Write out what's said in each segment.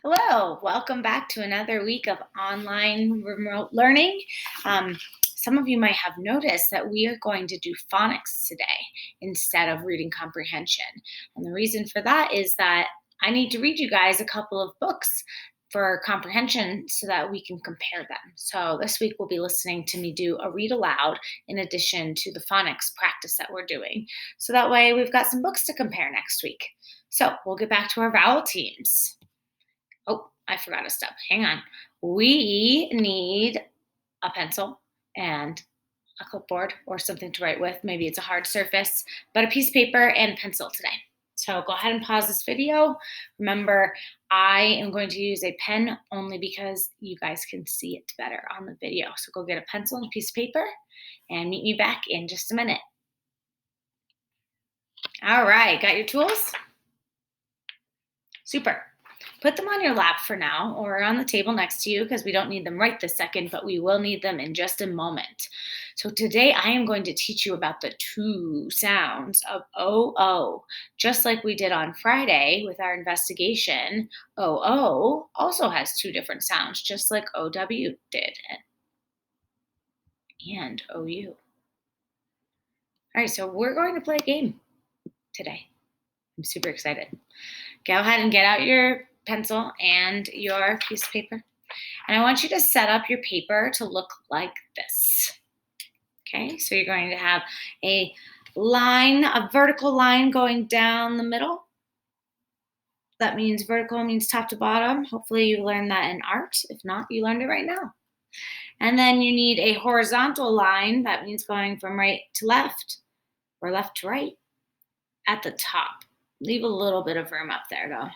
Hello, welcome back to another week of online remote learning. Um, some of you might have noticed that we are going to do phonics today instead of reading comprehension. And the reason for that is that I need to read you guys a couple of books for comprehension so that we can compare them. So this week we'll be listening to me do a read aloud in addition to the phonics practice that we're doing. So that way we've got some books to compare next week. So we'll get back to our vowel teams. Oh, I forgot a step. Hang on. We need a pencil and a clipboard or something to write with. Maybe it's a hard surface, but a piece of paper and pencil today. So go ahead and pause this video. Remember, I am going to use a pen only because you guys can see it better on the video. So go get a pencil and a piece of paper and meet me back in just a minute. All right, got your tools? Super. Put them on your lap for now or on the table next to you because we don't need them right this second, but we will need them in just a moment. So today I am going to teach you about the two sounds of OO. Just like we did on Friday with our investigation, OO also has two different sounds, just like OW did and OU. All right, so we're going to play a game today. I'm super excited. Go ahead and get out your pencil and your piece of paper. And I want you to set up your paper to look like this. Okay, so you're going to have a line, a vertical line going down the middle. That means vertical means top to bottom. Hopefully you learned that in art. If not, you learned it right now. And then you need a horizontal line. That means going from right to left or left to right at the top. Leave a little bit of room up there though.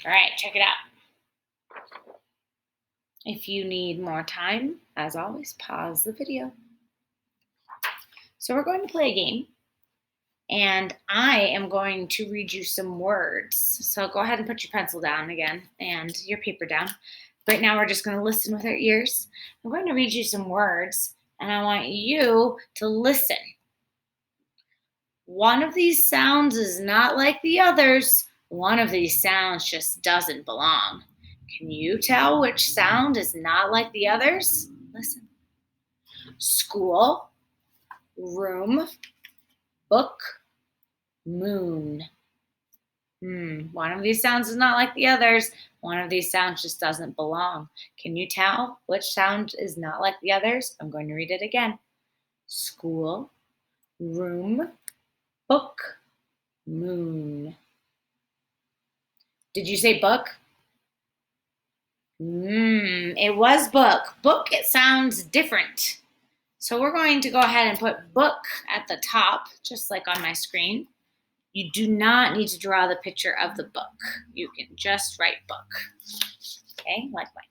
All right, check it out. If you need more time, as always, pause the video. So we're going to play a game, and I am going to read you some words. So go ahead and put your pencil down again and your paper down. Right now we're just going to listen with our ears. I'm going to read you some words, and I want you to listen. One of these sounds is not like the others. One of these sounds just doesn't belong. Can you tell which sound is not like the others? Listen. School, room, book, moon. One of these sounds is not like the others. One of these sounds just doesn't belong. Can you tell which sound is not like the others? I'm going to read it again. School, room, book, moon. Did you say book? It was book. Book, it sounds different. So we're going to go ahead and put book at the top, just like on my screen. You do not need to draw the picture of the book. You can just write book. Okay, like mine.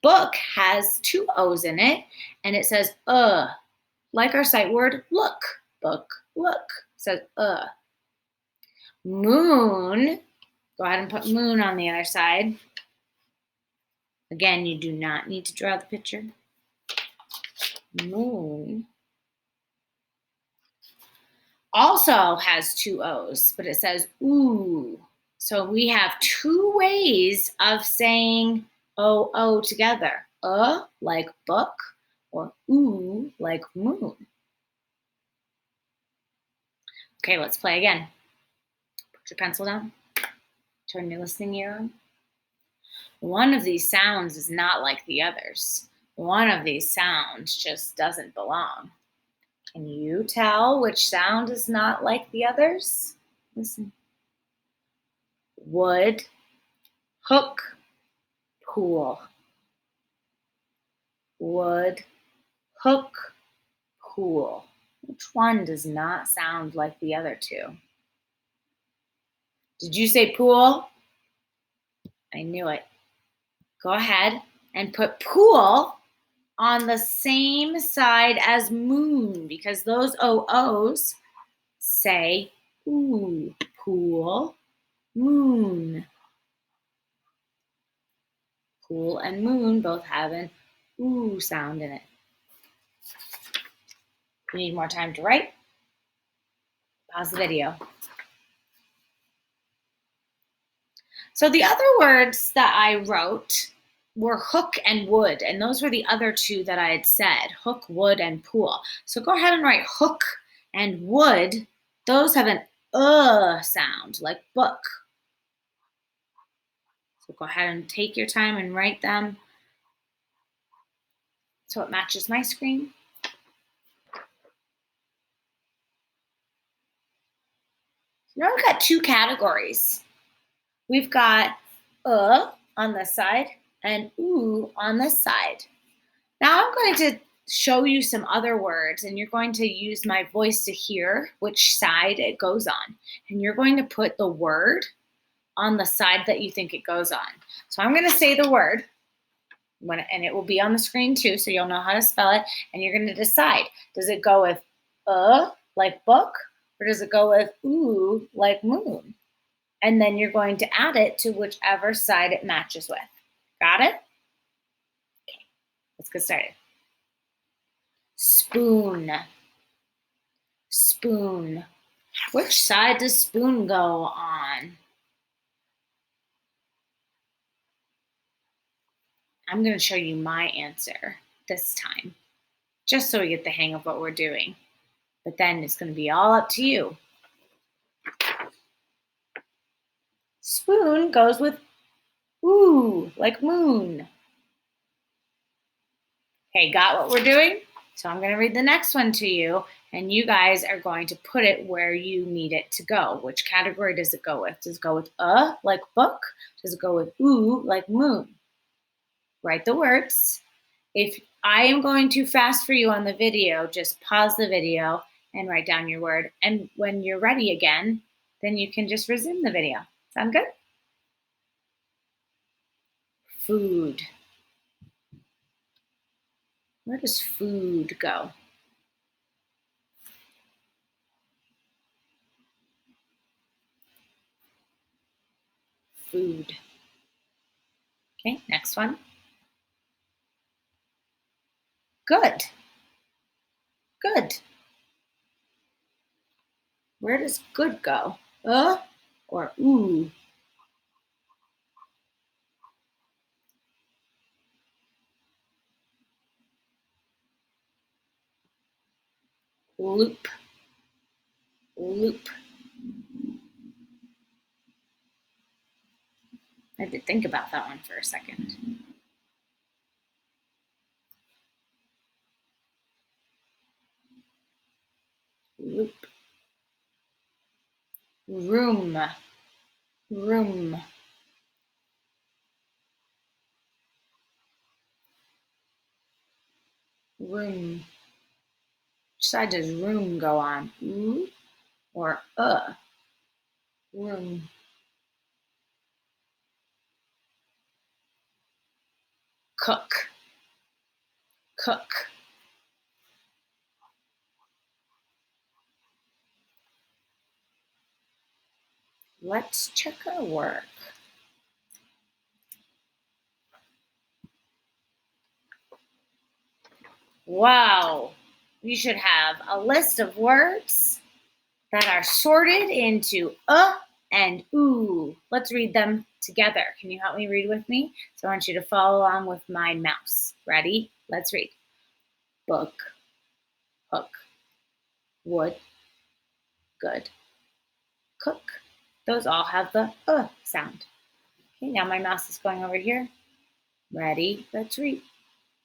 Book has two O's in it, and it says like our sight word look. Book, look. It says Moon, go ahead and put moon on the other side. Again, you do not need to draw the picture. Moon also has two O's, but it says ooh. So we have two ways of saying O together. Like book, or ooh like moon. Okay, let's play again. Put your pencil down. Turn your listening ear on. One of these sounds is not like the others. One of these sounds just doesn't belong. Can you tell which sound is not like the others? Listen. Wood, hook, pool. Wood, hook, pool. Which one does not sound like the other two? Did you say pool? I knew it. Go ahead and put pool on the same side as moon because those OOs say ooh, pool, moon. Pool and moon both have an ooh sound in it. You need more time to write? Pause the video. So the other words that I wrote were hook and wood, and those were the other two that I had said, hook, wood, and pool. So go ahead and write hook and wood. Those have an sound, like book. So go ahead and take your time and write them so it matches my screen. Now we've got two categories. We've got on this side and ooh on this side. Now I'm going to show you some other words, and you're going to use my voice to hear which side it goes on. And you're going to put the word on the side that you think it goes on. So I'm going to say the word, and it will be on the screen too, so you'll know how to spell it, and you're going to decide, does it go with like book, or does it go with ooh like moon? And then you're going to add it to whichever side it matches with. Got it? Okay, let's get started. Spoon. Spoon. Which side does spoon go on? I'm going to show you my answer this time, just so we get the hang of what we're doing. But then it's going to be all up to you. Spoon goes with ooh, like moon. Okay, got what we're doing? So I'm going to read the next one to you, and you guys are going to put it where you need it to go. Which category does it go with? Does it go with like book? Does it go with ooh, like moon? Write the words. If I am going too fast for you on the video, just pause the video and write down your word. And when you're ready again, then you can just resume the video. Sound good? Food. Where does food go? Food. Okay, next one. Good. Good. Where does good go? Or ooh? Loop. Loop. I had to think about that one for a second. Loop. Room. Room. Room. Which side does room go on? Ooh or room? Cook. Cook. Let's check our work. Wow, you should have a list of words that are sorted into and ooh. Let's read them together. Can you help me read with me? So I want you to follow along with my mouse. Ready? Let's read. Book, hook, wood, good, cook. Those all have the sound. Okay, now my mouse is going over here. Ready? Let's read.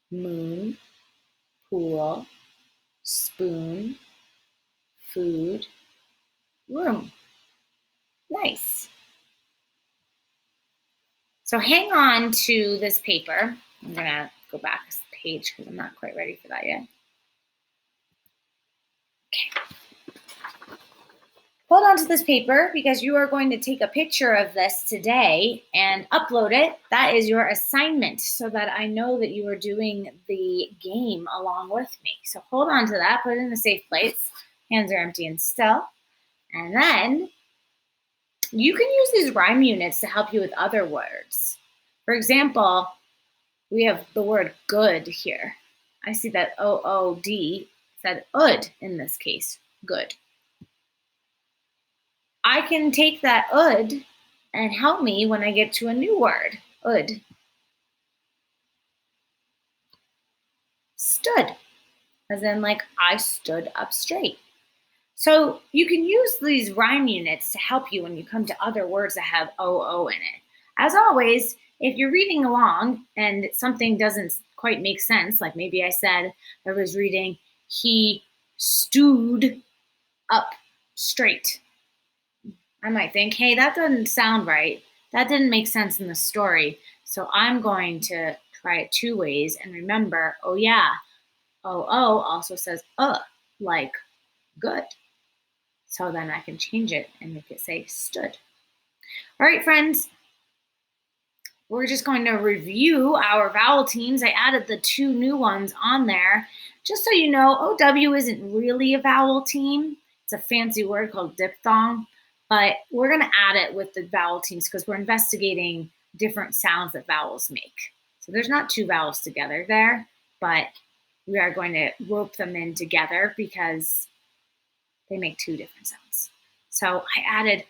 Moon, pool, spoon, food, room. Nice. So hang on to this paper. I'm gonna go back a page because I'm not quite ready for that yet. Okay. Hold on to this paper because you are going to take a picture of this today and upload it. That is your assignment so that I know that you are doing the game along with me. So hold on to that, put it in a safe place. Hands are empty and still. And then you can use these rhyme units to help you with other words. For example, we have the word good here. I see that O-O-D said ood in this case, good. I can take that ud and help me when I get to a new word. Ud. Stood, as in like I stood up straight. So you can use these rhyme units to help you when you come to other words that have OO in it. As always, if you're reading along and something doesn't quite make sense, like maybe I said I was reading, he stood up straight. I might think, hey, that doesn't sound right. That didn't make sense in the story. So I'm going to try it two ways and remember, oh yeah, OO also says like good. So then I can change it and make it say stood. All right, friends, we're just going to review our vowel teams. I added the two new ones on there. Just so you know, OW isn't really a vowel team. It's a fancy word called diphthong, but we're going to add it with the vowel teams because we're investigating different sounds that vowels make. So there's not two vowels together there, but we are going to rope them in together because they make two different sounds. So I added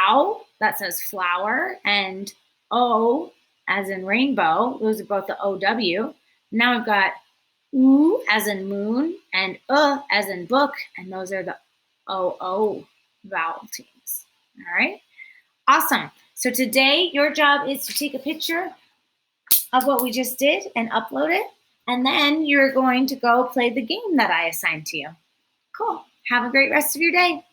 ow, that says flower, and O as in rainbow. Those are both the OW. Now I've got oo as in moon and as in book, and those are the OO vowel teams. All right, awesome. So today your job is to take a picture of what we just did and upload it, and then you're going to go play the game that I assigned to you. Cool. Have a great rest of your day.